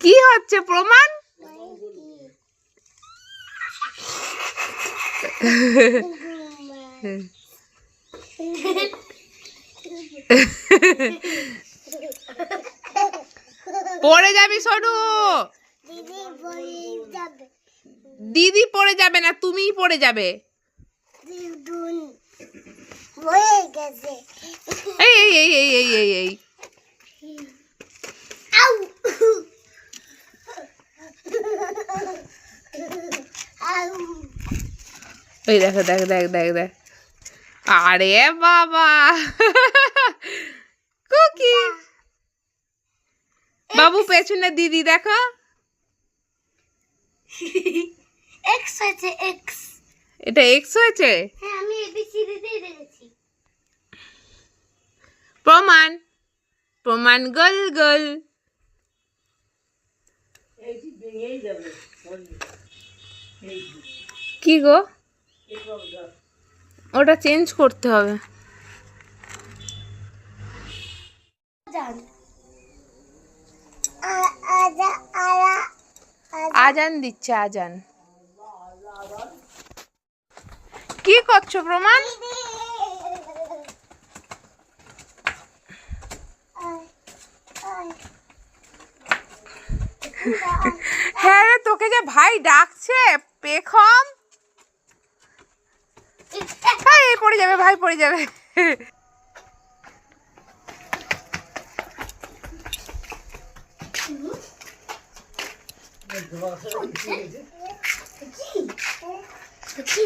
কি হচ্ছে প্রমাণ? পড়ে যাবি সোনু। দিদি পড়ে যাবে না, তুমিই পড়ে যাবে। এই এই এই এই এই এই এই ওই দেখো দেখ দেখ দেখ দেখ। আরে বাবা কুকি বাবু পেছনে দিদি দেখো। এক্স হয়েছে এক্স। এটা এক্স হয়েছে। হ্যাঁ আমি এবিসিডি দিয়ে দেখেছি। প্রমাণ প্রমাণ গোল গোল। কি গো ওটা চেঞ্জ করতে হবে। আজান দিচ্ছে আজান। কি করছো প্রমাণ? হ্যাঁ রে তোকে যে ভাই ডাকছে পেখম। এই পড়ে যাবে ভাই পড়ে যাবে।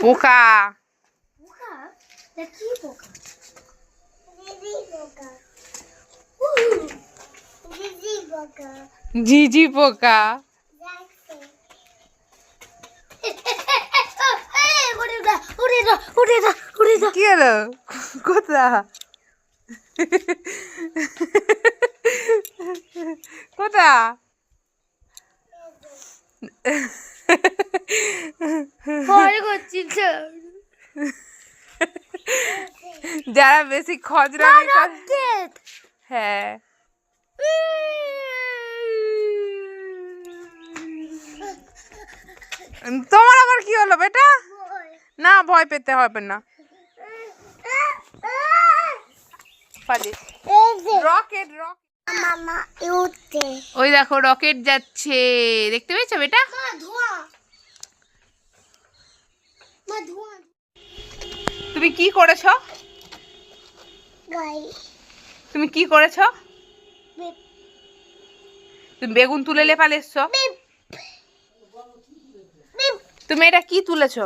পোকা ঝিঝি পোকা। কি হলো কোথা কোথা? যারা বেশি খজরা হ্যাঁ তোমার আবার কি হলো বেটা? না ভয় পেতে হবে না। রকেট ওই দেখো রকেট যাচ্ছে দেখতে পেয়েছো বেটা? তুমি কি করেছো? তুমি কি করেছো? তুমি বেগুন তুলে লেপালে এসছো। তুমি এটা কি তুলেছো?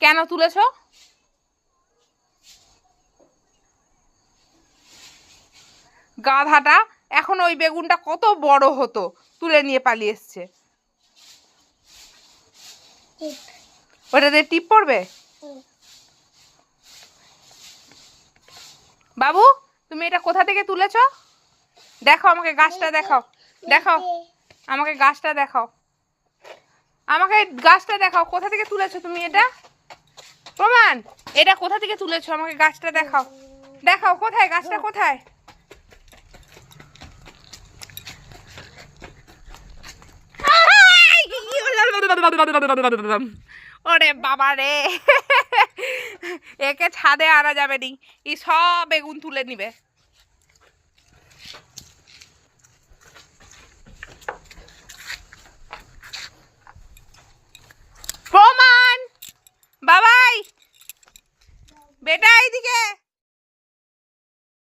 কেন তুলেছো? গাধাটা এখন ওই বেগুনটা কত বড় হতো তুলে নিয়ে পালিয়ে এসছে। ওটাতে টিপ পড়বে। বাবু তুমি এটা কোথা থেকে তুলেছো? দেখো আমাকে গাছটা দেখাও। দেখাও আমাকে গাছটা দেখাও। আমাকে গাছটা দেখাও কোথা থেকে তুলেছো তুমি এটা? প্রমাণ এটা কোথা থেকে তুলেছো? আমাকে গাছটা দেখাও। দেখাও কোথায় গাছটা কোথায়? ওরে বাবা রে একে ছাদে আনা যাবে নি। এই সব বেগুন তুলে নিবে। প্রমাণ বাবাই বেটা এইদিকে।